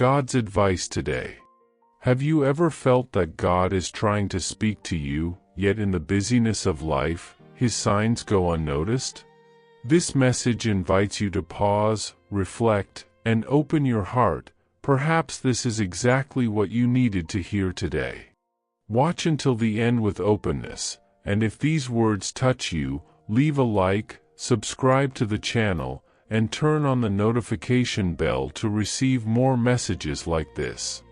God's advice today. Have you ever felt that God is trying to speak to you, yet in the busyness of life, His signs go unnoticed? This message invites you to pause, reflect, and open your heart. Perhaps this is exactly what you needed to hear today. Watch until the end with openness, and if these words touch you, leave a like, subscribe to the channel, and turn on the notification bell to receive more messages like this.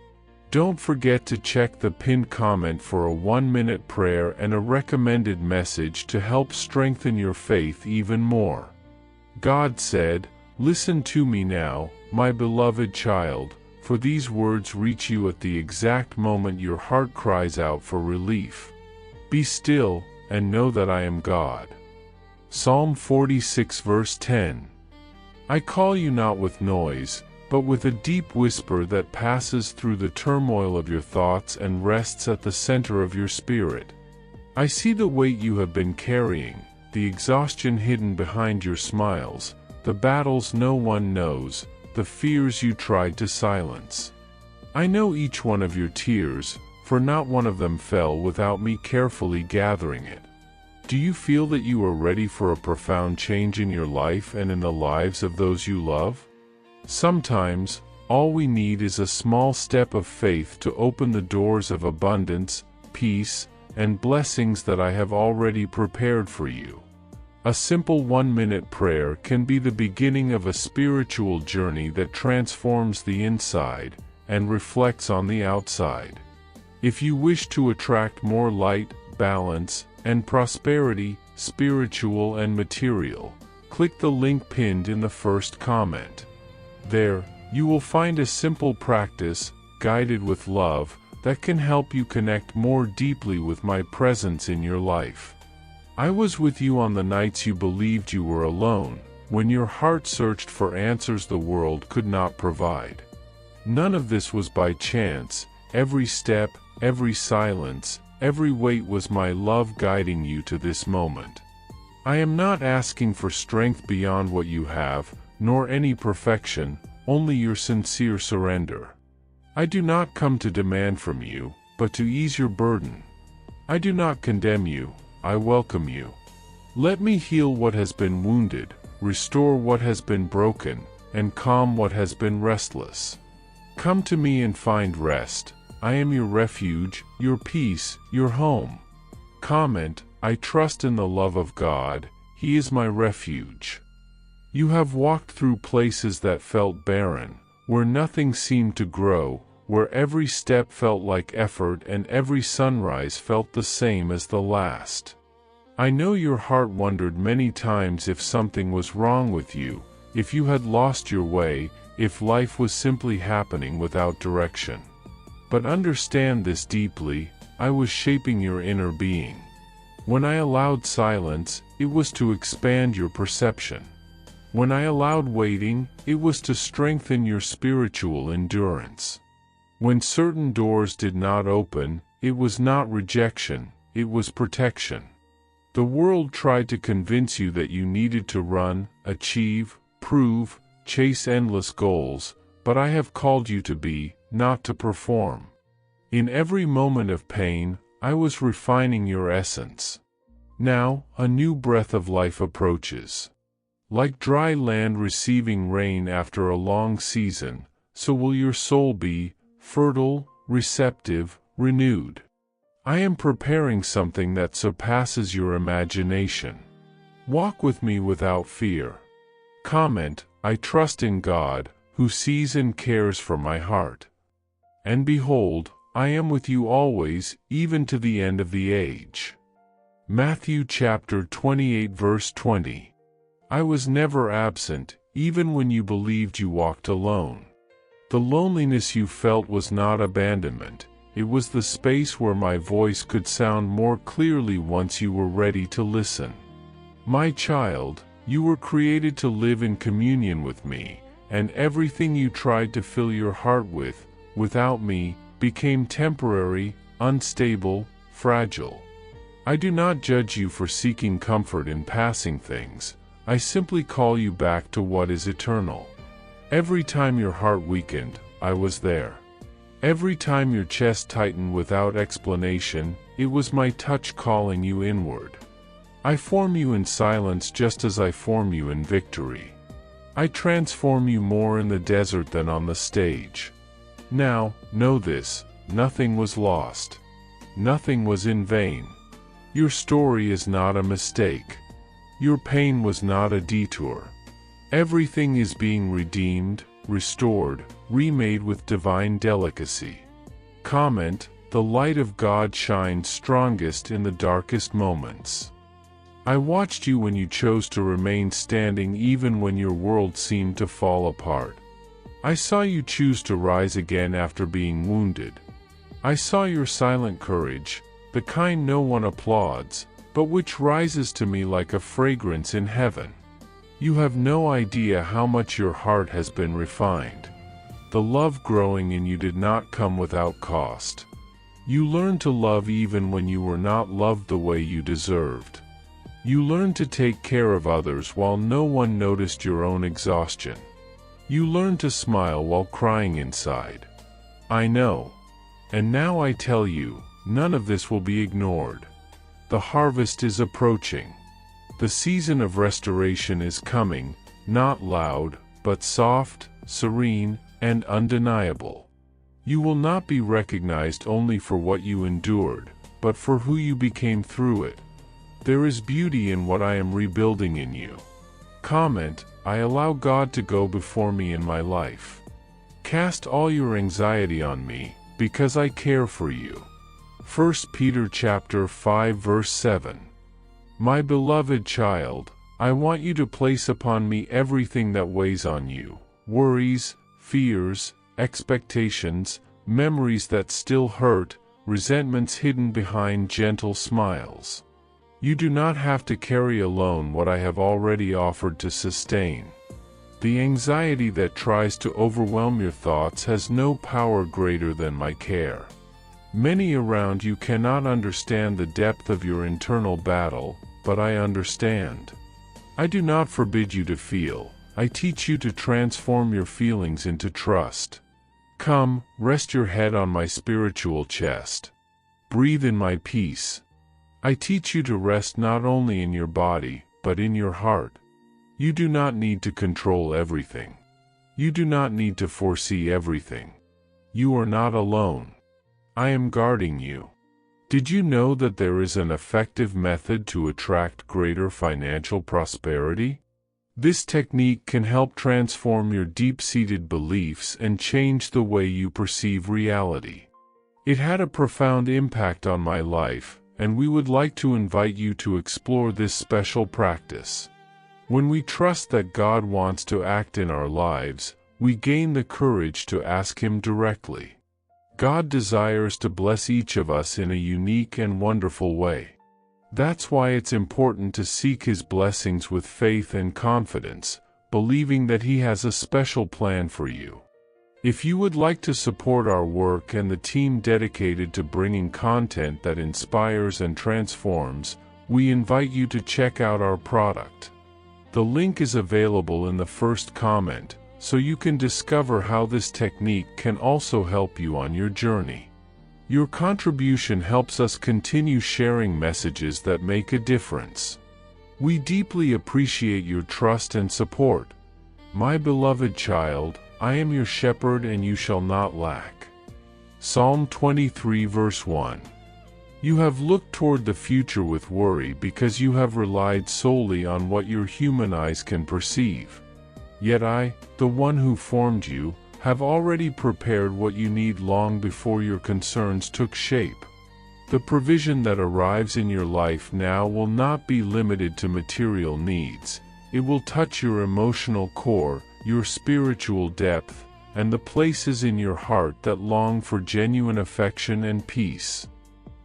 Don't forget to check the pinned comment for a 1-minute prayer and a recommended message to help strengthen your faith even more. God said, "Listen to me now, my beloved child, for these words reach you at the exact moment your heart cries out for relief. Be still, and know that I am God." Psalm 46 verse 10. I call you not with noise, but with a deep whisper that passes through the turmoil of your thoughts and rests at the center of your spirit. I see the weight you have been carrying, the exhaustion hidden behind your smiles, the battles no one knows, the fears you tried to silence. I know each one of your tears, for not one of them fell without me carefully gathering it. Do you feel that you are ready for a profound change in your life and in the lives of those you love? Sometimes, all we need is a small step of faith to open the doors of abundance, peace, and blessings that I have already prepared for you. A simple 1-minute prayer can be the beginning of a spiritual journey that transforms the inside and reflects on the outside. If you wish to attract more light, balance, and prosperity, spiritual and material, click the link pinned in the first comment. There, you will find a simple practice, guided with love, that can help you connect more deeply with my presence in your life. I was with you on the nights you believed you were alone, when your heart searched for answers the world could not provide. None of this was by chance. Every step, every silence, every wait was my love guiding you to this moment. I am not asking for strength beyond what you have, nor any perfection, only your sincere surrender. I do not come to demand from you, but to ease your burden. I do not condemn you, I welcome you. Let me heal what has been wounded, restore what has been broken, and calm what has been restless. Come to me and find rest. I am your refuge, your peace, your home. Comment, I trust in the love of God, He is my refuge. You have walked through places that felt barren, where nothing seemed to grow, where every step felt like effort and every sunrise felt the same as the last. I know your heart wondered many times if something was wrong with you, if you had lost your way, if life was simply happening without direction. But understand this deeply, I was shaping your inner being. When I allowed silence, it was to expand your perception. When I allowed waiting, it was to strengthen your spiritual endurance. When certain doors did not open, it was not rejection, it was protection. The world tried to convince you that you needed to run, achieve, prove, chase endless goals, but I have called you to be, not to perform. In every moment of pain, I was refining your essence. Now, a new breath of life approaches. Like dry land receiving rain after a long season, so will your soul be, fertile, receptive, renewed. I am preparing something that surpasses your imagination. Walk with me without fear. Comment, I trust in God, who sees and cares for my heart. And behold, I am with you always, even to the end of the age. Matthew chapter 28 verse 20. I was never absent, even when you believed you walked alone. The loneliness you felt was not abandonment, it was the space where my voice could sound more clearly once you were ready to listen. My child, you were created to live in communion with me, and everything you tried to fill your heart with, without me, became temporary, unstable, fragile. I do not judge you for seeking comfort in passing things. I simply call you back to what is eternal. Every time your heart weakened, I was there. Every time your chest tightened without explanation, it was my touch calling you inward. I form you in silence just as I form you in victory. I transform you more in the desert than on the stage. Now, know this, nothing was lost. Nothing was in vain. Your story is not a mistake. Your pain was not a detour. Everything is being redeemed, restored, remade with divine delicacy. Comment, the light of God shines strongest in the darkest moments. I watched you when you chose to remain standing even when your world seemed to fall apart. I saw you choose to rise again after being wounded. I saw your silent courage, the kind no one applauds, but which rises to me like a fragrance in heaven. You have no idea how much your heart has been refined. The love growing in you did not come without cost. You learned to love even when you were not loved the way you deserved. You learned to take care of others while no one noticed your own exhaustion. You learned to smile while crying inside. I know. And now I tell you, none of this will be ignored. The harvest is approaching. The season of restoration is coming, not loud, but soft, serene, and undeniable. You will not be recognized only for what you endured, but for who you became through it. There is beauty in what I am rebuilding in you. Comment, I allow God to go before me in my life. Cast all your anxiety on me, because I care for you. 1 Peter chapter 5 verse 7. My beloved child, I want you to place upon me everything that weighs on you, worries, fears, expectations, memories that still hurt, resentments hidden behind gentle smiles. You do not have to carry alone what I have already offered to sustain. The anxiety that tries to overwhelm your thoughts has no power greater than my care. Many around you cannot understand the depth of your internal battle, but I understand. I do not forbid you to feel. I teach you to transform your feelings into trust. Come, rest your head on my spiritual chest. Breathe in my peace. I teach you to rest not only in your body, but in your heart. You do not need to control everything. You do not need to foresee everything. You are not alone. I am guarding you. Did you know that there is an effective method to attract greater financial prosperity? This technique can help transform your deep-seated beliefs and change the way you perceive reality. It had a profound impact on my life, and we would like to invite you to explore this special practice. When we trust that God wants to act in our lives, we gain the courage to ask Him directly. God desires to bless each of us in a unique and wonderful way. That's why it's important to seek His blessings with faith and confidence, believing that He has a special plan for you. If you would like to support our work and the team dedicated to bringing content that inspires and transforms, we invite you to check out our product. The link is available in the first comment, so you can discover how this technique can also help you on your journey. Your contribution helps us continue sharing messages that make a difference. We deeply appreciate your trust and support. My beloved child, I am your shepherd and you shall not lack. Psalm 23 verse 1. You have looked toward the future with worry because you have relied solely on what your human eyes can perceive. Yet I, the one who formed you, have already prepared what you need long before your concerns took shape. The provision that arrives in your life now will not be limited to material needs. It will touch your emotional core, your spiritual depth, and the places in your heart that long for genuine affection and peace.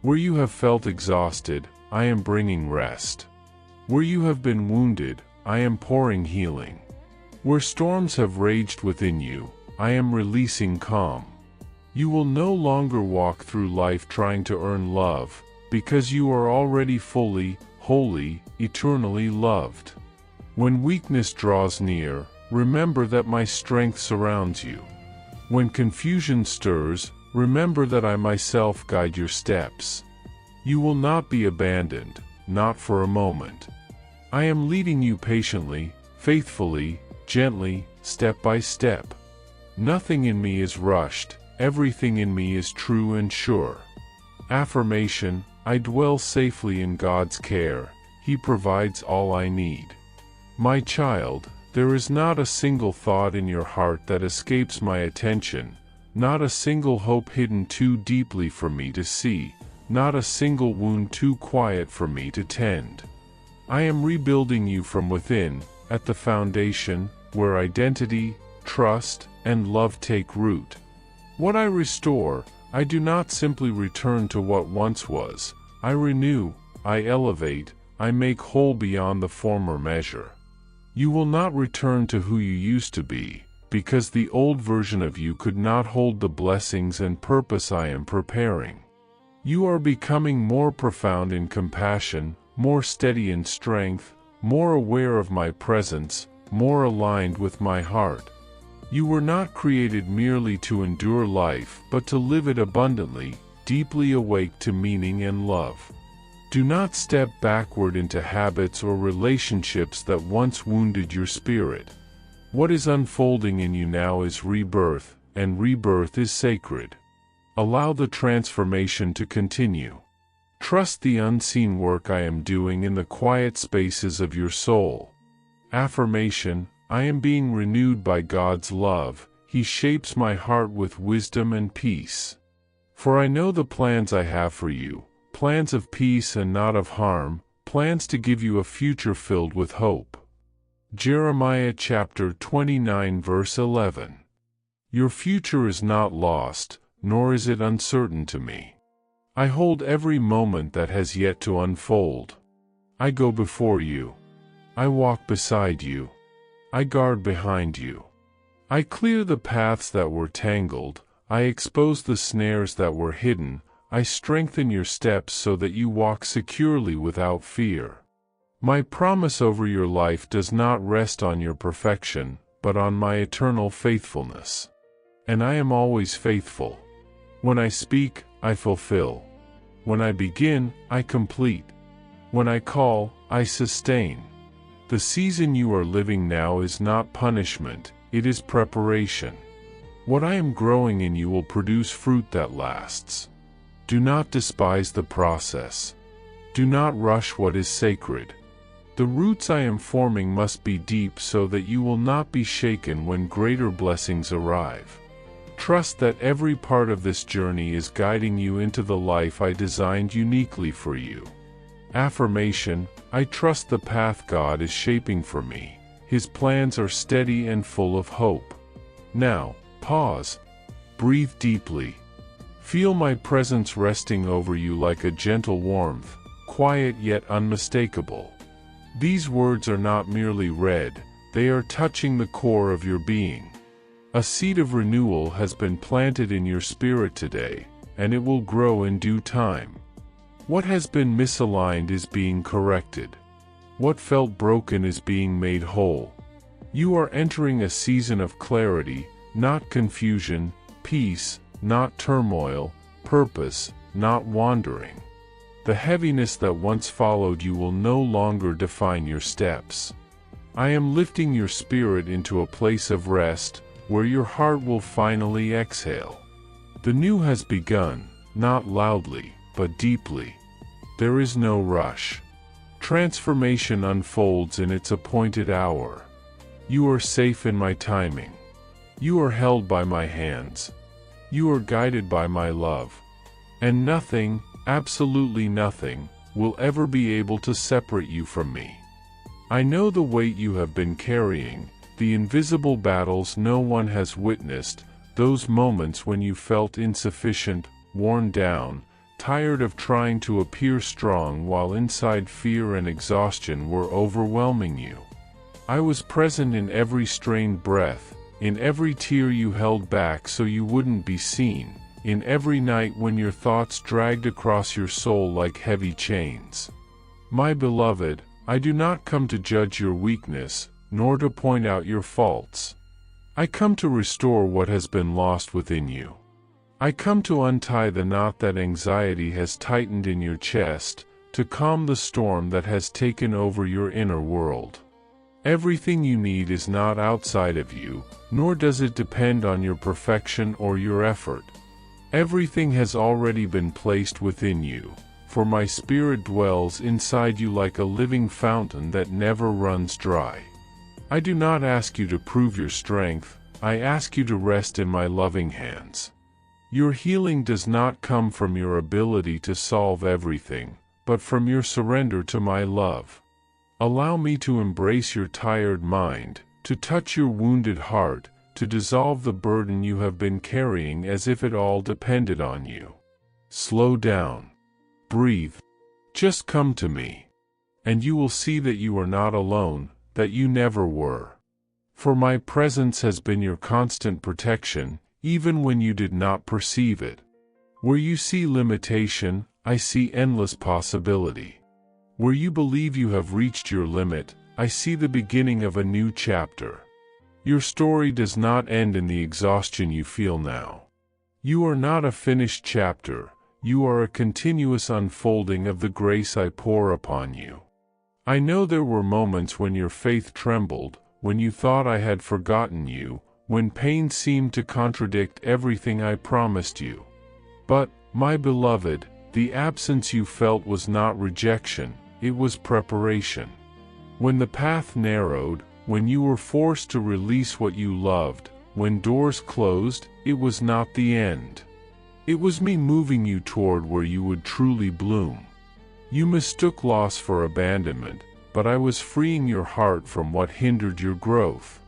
Where you have felt exhausted, I am bringing rest. Where you have been wounded, I am pouring healing. Where storms have raged within you, I am releasing calm. You will no longer walk through life trying to earn love, because you are already fully, wholly, eternally loved. When weakness draws near, remember that my strength surrounds you. When confusion stirs, remember that I myself guide your steps. You will not be abandoned, not for a moment. I am leading you patiently, faithfully, gently, step by step. Nothing in me is rushed, everything in me is true and sure. Affirmation: I dwell safely in God's care, He provides all I need. My child, there is not a single thought in your heart that escapes my attention, not a single hope hidden too deeply for me to see, not a single wound too quiet for me to tend. I am rebuilding you from within, at the foundation, where identity, trust, and love take root. What I restore, I do not simply return to what once was. I renew, I elevate, I make whole beyond the former measure. You will not return to who you used to be, because the old version of you could not hold the blessings and purpose I am preparing. You are becoming more profound in compassion, more steady in strength, more aware of my presence, more aligned with my heart. You were not created merely to endure life, but to live it abundantly, deeply awake to meaning and love. Do not step backward into habits or relationships that once wounded your spirit. What is unfolding in you now is rebirth, and rebirth is sacred. Allow the transformation to continue. Trust the unseen work I am doing in the quiet spaces of your soul. Affirmation: I am being renewed by God's love, He shapes my heart with wisdom and peace. For I know the plans I have for you, plans of peace and not of harm, plans to give you a future filled with hope. Jeremiah chapter 29 verse 11. Your future is not lost, nor is it uncertain to me. I hold every moment that has yet to unfold. I go before you. I walk beside you. I guard behind you. I clear the paths that were tangled. I expose the snares that were hidden. I strengthen your steps so that you walk securely without fear. My promise over your life does not rest on your perfection, but on my eternal faithfulness. And I am always faithful. When I speak, I fulfill. When I begin, I complete. When I call, I sustain. The season you are living now is not punishment, it is preparation. What I am growing in you will produce fruit that lasts. Do not despise the process. Do not rush what is sacred. The roots I am forming must be deep so that you will not be shaken when greater blessings arrive. Trust that every part of this journey is guiding you into the life I designed uniquely for you. Affirmation: I trust the path God is shaping for me. His plans are steady and full of hope. Now, pause. Breathe deeply. Feel my presence resting over you like a gentle warmth, quiet yet unmistakable. These words are not merely read, they are touching the core of your being. A seed of renewal has been planted in your spirit today, and it will grow in due time. What has been misaligned is being corrected. What felt broken is being made whole. You are entering a season of clarity, not confusion, peace, not turmoil, purpose, not wandering. The heaviness that once followed you will no longer define your steps. I am lifting your spirit into a place of rest, where your heart will finally exhale. The new has begun, not loudly, but deeply. There is no rush. Transformation unfolds in its appointed hour. You are safe in my timing. You are held by my hands. You are guided by my love. And nothing, absolutely nothing, will ever be able to separate you from me. I know the weight you have been carrying, the invisible battles no one has witnessed, those moments when you felt insufficient, worn down, tired of trying to appear strong while inside fear and exhaustion were overwhelming you. I was present in every strained breath, in every tear you held back so you wouldn't be seen, in every night when your thoughts dragged across your soul like heavy chains. My beloved, I do not come to judge your weakness, nor to point out your faults. I come to restore what has been lost within you. I come to untie the knot that anxiety has tightened in your chest, to calm the storm that has taken over your inner world. Everything you need is not outside of you, nor does it depend on your perfection or your effort. Everything has already been placed within you, for my Spirit dwells inside you like a living fountain that never runs dry. I do not ask you to prove your strength, I ask you to rest in my loving hands. Your healing does not come from your ability to solve everything, but from your surrender to my love. Allow me to embrace your tired mind, to touch your wounded heart, to dissolve the burden you have been carrying as if it all depended on you. Slow down. Breathe. Just come to me. And you will see that you are not alone, that you never were. For my presence has been your constant protection, even when you did not perceive it. Where you see limitation, I see endless possibility. Where you believe you have reached your limit, I see the beginning of a new chapter. Your story does not end in the exhaustion you feel now. You are not a finished chapter, you are a continuous unfolding of the grace I pour upon you. I know there were moments when your faith trembled, when you thought I had forgotten you, when pain seemed to contradict everything I promised you. But, my beloved, the absence you felt was not rejection, it was preparation. When the path narrowed, when you were forced to release what you loved, when doors closed, it was not the end. It was me moving you toward where you would truly bloom. You mistook loss for abandonment, but I was freeing your heart from what hindered your growth.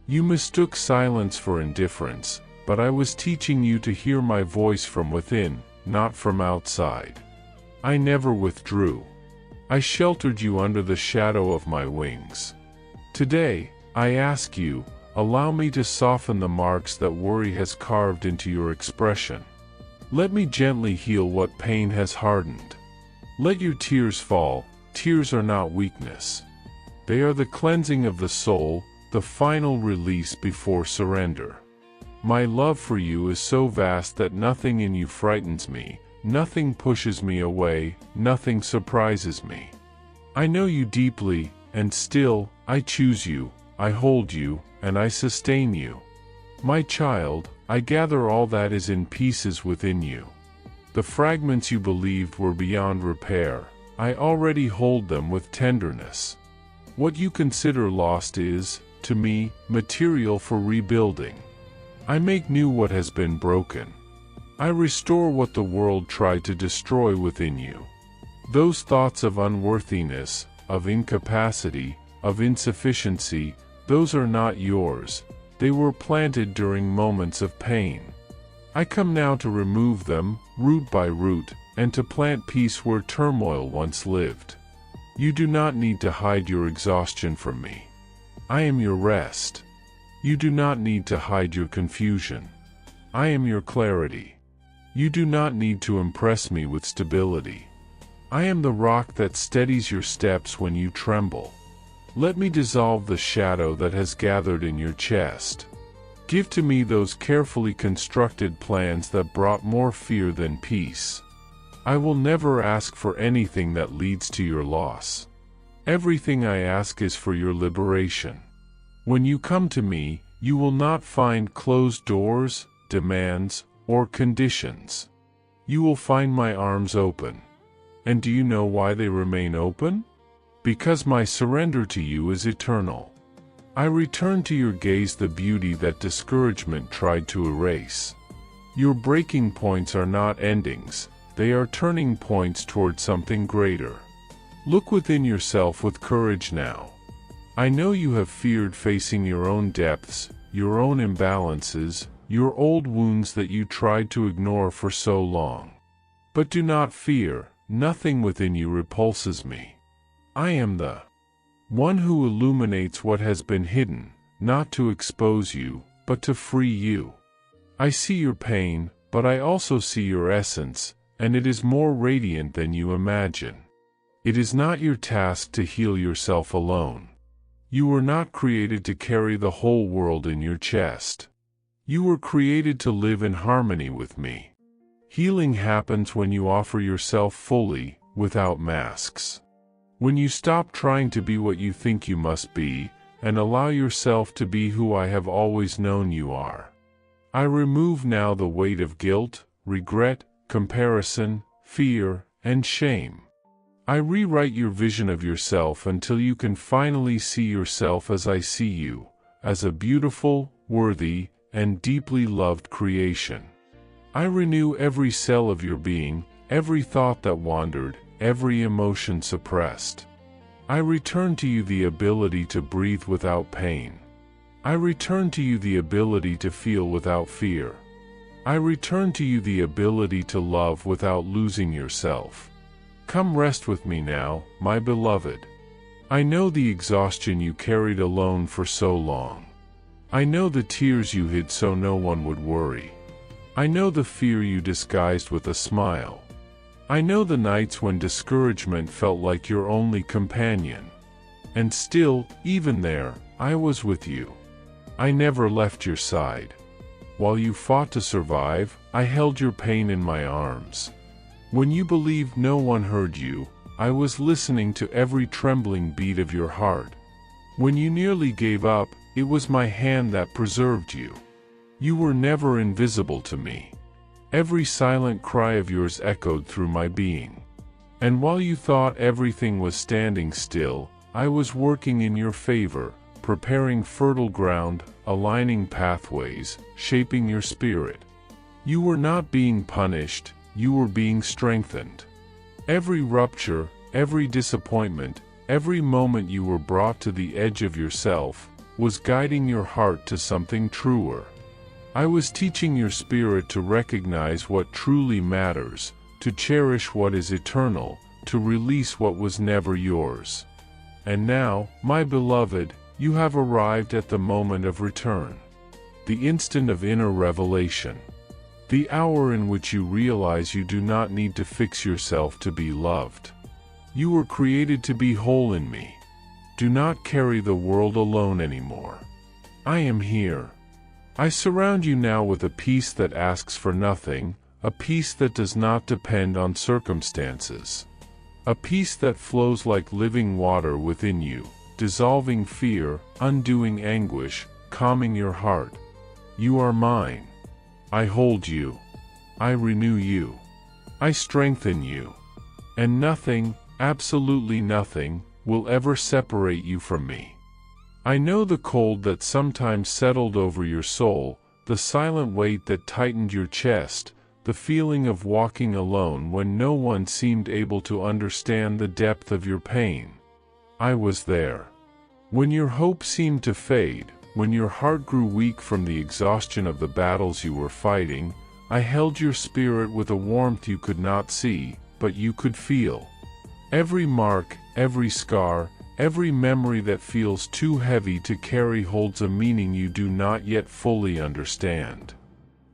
You mistook silence for indifference, but I was teaching you to hear my voice from within, not from outside. I never withdrew. I sheltered you under the shadow of my wings. Today, I ask you, allow me to soften the marks that worry has carved into your expression. Let me gently heal what pain has hardened. Let your tears fall. Tears are not weakness. They are the cleansing of the soul, the final release before surrender. My love for you is so vast that nothing in you frightens me, nothing pushes me away, nothing surprises me. I know you deeply, and still, I choose you, I hold you, and I sustain you. My child, I gather all that is in pieces within you. The fragments you believed were beyond repair, I already hold them with tenderness. What you consider lost is, to me, material for rebuilding. I make new what has been broken. I restore what the world tried to destroy within you. Those thoughts of unworthiness, of incapacity, of insufficiency, those are not yours. They were planted during moments of pain. I come now to remove them, root by root, and to plant peace where turmoil once lived. You do not need to hide your exhaustion from me. I am your rest. You do not need to hide your confusion. I am your clarity. You do not need to impress me with stability. I am the rock that steadies your steps when you tremble. Let me dissolve the shadow that has gathered in your chest. Give to me those carefully constructed plans that brought more fear than peace. I will never ask for anything that leads to your loss. Everything I ask is for your liberation. When you come to me, you will not find closed doors, demands, or conditions. You will find my arms open. And do you know why they remain open? Because my surrender to you is eternal. I return to your gaze the beauty that discouragement tried to erase. Your breaking points are not endings, they are turning points toward something greater. Look within yourself with courage now. I know you have feared facing your own depths, your own imbalances, your old wounds that you tried to ignore for so long. But do not fear, nothing within you repulses me. I am the one who illuminates what has been hidden, not to expose you, but to free you. I see your pain, but I also see your essence, and it is more radiant than you imagine. It is not your task to heal yourself alone. You were not created to carry the whole world in your chest. You were created to live in harmony with me. Healing happens when you offer yourself fully, without masks. When you stop trying to be what you think you must be, and allow yourself to be who I have always known you are. I remove now the weight of guilt, regret, comparison, fear, and shame. I rewrite your vision of yourself until you can finally see yourself as I see you, as a beautiful, worthy, and deeply loved creation. I renew every cell of your being, every thought that wandered, every emotion suppressed. I return to you the ability to breathe without pain. I return to you the ability to feel without fear. I return to you the ability to love without losing yourself. Come rest with me now, my beloved. I know the exhaustion you carried alone for so long. I know the tears you hid so no one would worry. I know the fear you disguised with a smile. I know the nights when discouragement felt like your only companion. And still, even there, I was with you. I never left your side. While you fought to survive, I held your pain in my arms. When you believed no one heard you, I was listening to every trembling beat of your heart. When you nearly gave up, it was my hand that preserved you. You were never invisible to me. Every silent cry of yours echoed through my being. And while you thought everything was standing still, I was working in your favor, preparing fertile ground, aligning pathways, shaping your spirit. You were not being punished, you were being strengthened. Every rupture, every disappointment, every moment you were brought to the edge of yourself, was guiding your heart to something truer. I was teaching your spirit to recognize what truly matters, to cherish what is eternal, to release what was never yours. And now, my beloved, you have arrived at the moment of return. The instant of inner revelation. The hour in which you realize you do not need to fix yourself to be loved. You were created to be whole in me. Do not carry the world alone anymore. I am here. I surround you now with a peace that asks for nothing, a peace that does not depend on circumstances. A peace that flows like living water within you, dissolving fear, undoing anguish, calming your heart. You are mine. I hold you. I renew you. I strengthen you. And nothing, absolutely nothing, will ever separate you from me. I know the cold that sometimes settled over your soul, the silent weight that tightened your chest, the feeling of walking alone when no one seemed able to understand the depth of your pain. I was there. When your hope seemed to fade, when your heart grew weak from the exhaustion of the battles you were fighting, I held your spirit with a warmth you could not see, but you could feel. Every mark, every scar, every memory that feels too heavy to carry holds a meaning you do not yet fully understand.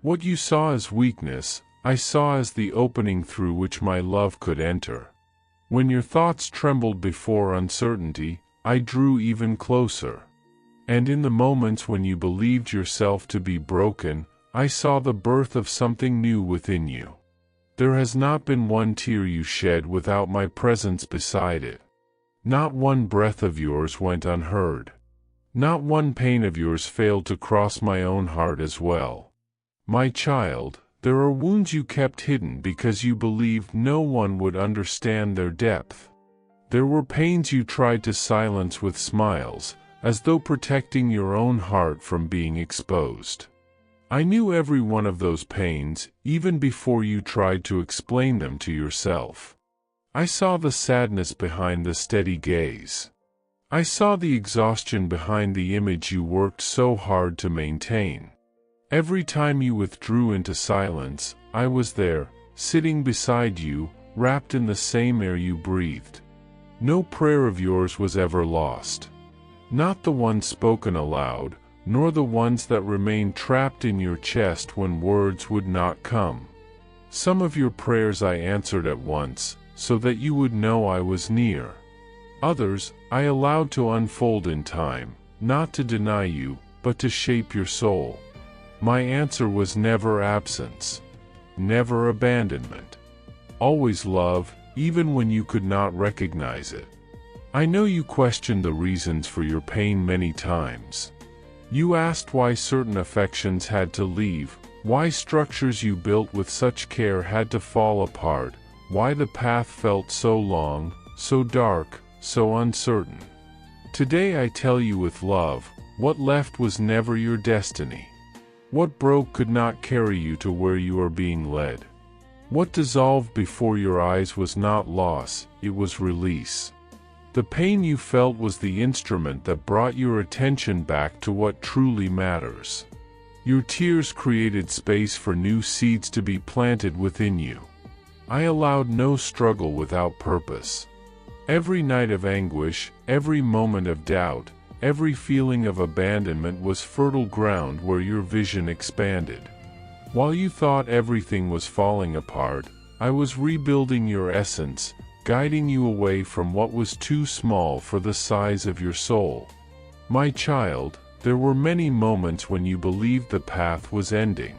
What you saw as weakness, I saw as the opening through which my love could enter. When your thoughts trembled before uncertainty, I drew even closer. And in the moments when you believed yourself to be broken, I saw the birth of something new within you. There has not been one tear you shed without my presence beside it. Not one breath of yours went unheard. Not one pain of yours failed to cross my own heart as well. My child, there are wounds you kept hidden because you believed no one would understand their depth. There were pains you tried to silence with smiles, as though protecting your own heart from being exposed. I knew every one of those pains, even before you tried to explain them to yourself. I saw the sadness behind the steady gaze. I saw the exhaustion behind the image you worked so hard to maintain. Every time you withdrew into silence, I was there, sitting beside you, wrapped in the same air you breathed. No prayer of yours was ever lost. Not the ones spoken aloud, nor the ones that remained trapped in your chest when words would not come. Some of your prayers I answered at once, so that you would know I was near. Others, I allowed to unfold in time, not to deny you, but to shape your soul. My answer was never absence, never abandonment. Always love, even when you could not recognize it. I know you questioned the reasons for your pain many times. You asked why certain affections had to leave, why structures you built with such care had to fall apart, why the path felt so long, so dark, so uncertain. Today I tell you with love, what left was never your destiny. What broke could not carry you to where you are being led. What dissolved before your eyes was not loss, it was release. The pain you felt was the instrument that brought your attention back to what truly matters. Your tears created space for new seeds to be planted within you. I allowed no struggle without purpose. Every night of anguish, every moment of doubt, every feeling of abandonment was fertile ground where your vision expanded. While you thought everything was falling apart, I was rebuilding your essence, guiding you away from what was too small for the size of your soul. My child, there were many moments when you believed the path was ending.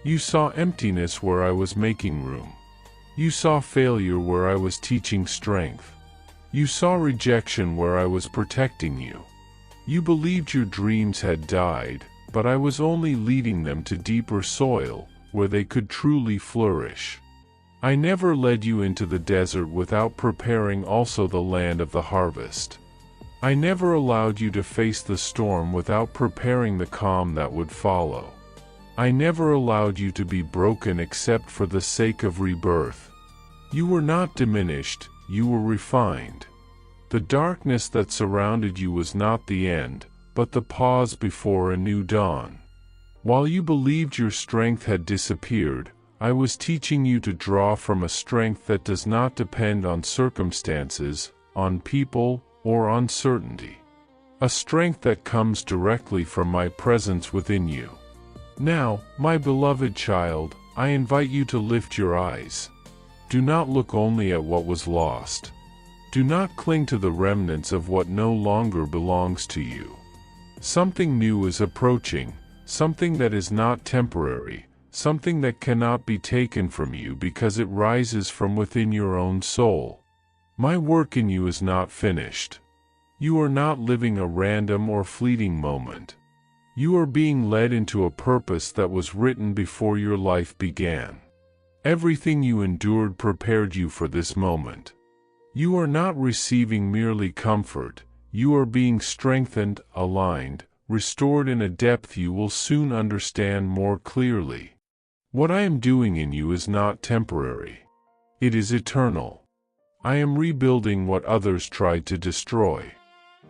You saw emptiness where I was making room. You saw failure where I was teaching strength. You saw rejection where I was protecting you. You believed your dreams had died, but I was only leading them to deeper soil, where they could truly flourish. I never led you into the desert without preparing also the land of the harvest. I never allowed you to face the storm without preparing the calm that would follow. I never allowed you to be broken except for the sake of rebirth. You were not diminished, you were refined. The darkness that surrounded you was not the end, but the pause before a new dawn. While you believed your strength had disappeared, I was teaching you to draw from a strength that does not depend on circumstances, on people, or on certainty. A strength that comes directly from my presence within you. Now, my beloved child, I invite you to lift your eyes. Do not look only at what was lost. Do not cling to the remnants of what no longer belongs to you. Something new is approaching, something that is not temporary, something that cannot be taken from you because it rises from within your own soul. My work in you is not finished. You are not living a random or fleeting moment. You are being led into a purpose that was written before your life began. Everything you endured prepared you for this moment. You are not receiving merely comfort, you are being strengthened, aligned, restored in a depth you will soon understand more clearly. What I am doing in you is not temporary. It is eternal. I am rebuilding what others tried to destroy.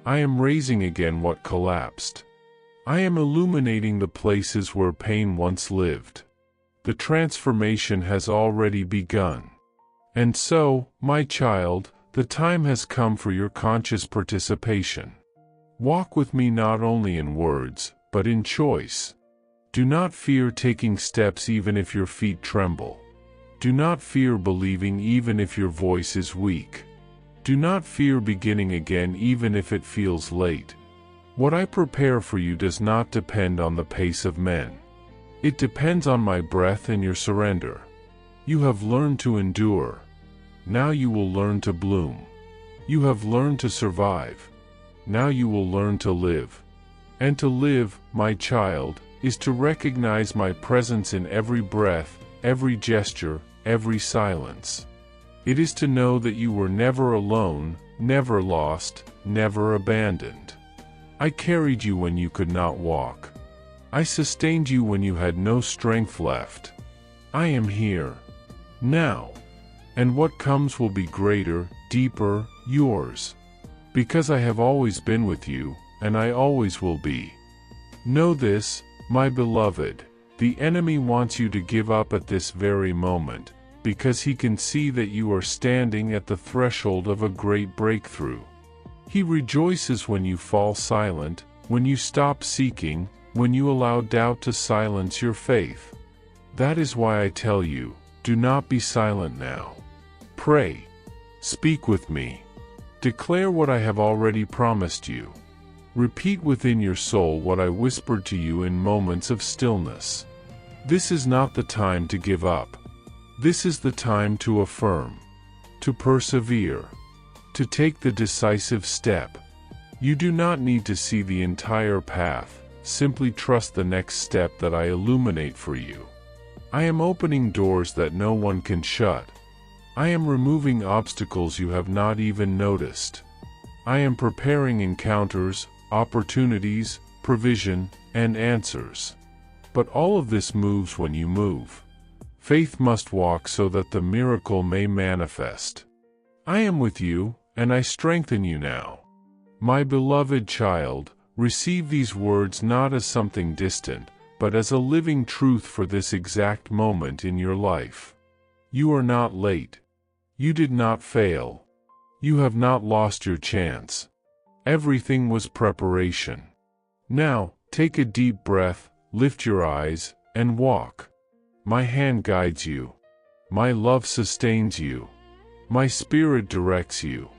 I am raising again what collapsed. I am illuminating the places where pain once lived. The transformation has already begun. And so, my child, the time has come for your conscious participation. Walk with me not only in words, but in choice. Do not fear taking steps even if your feet tremble. Do not fear believing even if your voice is weak. Do not fear beginning again even if it feels late. What I prepare for you does not depend on the pace of men. It depends on my breath and your surrender. You have learned to endure. Now you will learn to bloom. You have learned to survive. Now you will learn to live. And to live, my child, is to recognize my presence in every breath, every gesture, every silence. It is to know that you were never alone, never lost, never abandoned. I carried you when you could not walk. I sustained you when you had no strength left. I am here. Now. And what comes will be greater, deeper, yours. Because I have always been with you, and I always will be. Know this, my beloved, the enemy wants you to give up at this very moment, because he can see that you are standing at the threshold of a great breakthrough. He rejoices when you fall silent, when you stop seeking, when you allow doubt to silence your faith. That is why I tell you, do not be silent now. Pray. Speak with me. Declare what I have already promised you. Repeat within your soul what I whispered to you in moments of stillness. This is not the time to give up. This is the time to affirm, to persevere, to take the decisive step. You do not need to see the entire path, simply trust the next step that I illuminate for you. I am opening doors that no one can shut. I am removing obstacles you have not even noticed. I am preparing encounters, opportunities, provision, and answers. But all of this moves when you move. Faith must walk so that the miracle may manifest. I am with you, and I strengthen you now. My beloved child, receive these words not as something distant, but as a living truth for this exact moment in your life. You are not late. You did not fail. You have not lost your chance. Everything was preparation. Now, take a deep breath, lift your eyes, and walk. My hand guides you. My love sustains you. My spirit directs you.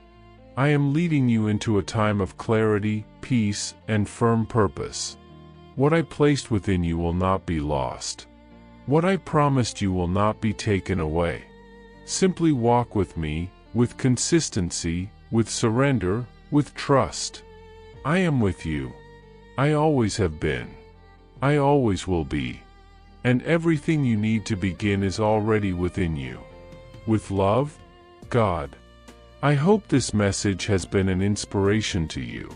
I am leading you into a time of clarity, peace, and firm purpose. What I placed within you will not be lost. What I promised you will not be taken away. Simply walk with me, with consistency, with surrender, with trust. I am with you. I always have been. I always will be. And everything you need to begin is already within you. With love, God. I hope this message has been an inspiration to you.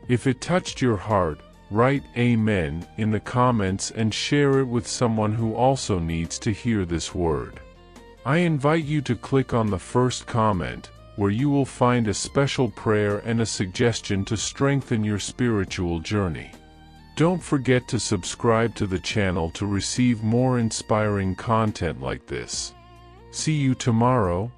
If it touched your heart, write Amen in the comments and share it with someone who also needs to hear this word. I invite you to click on the first comment, where you will find a special prayer and a suggestion to strengthen your spiritual journey. Don't forget to subscribe to the channel to receive more inspiring content like this. See you tomorrow.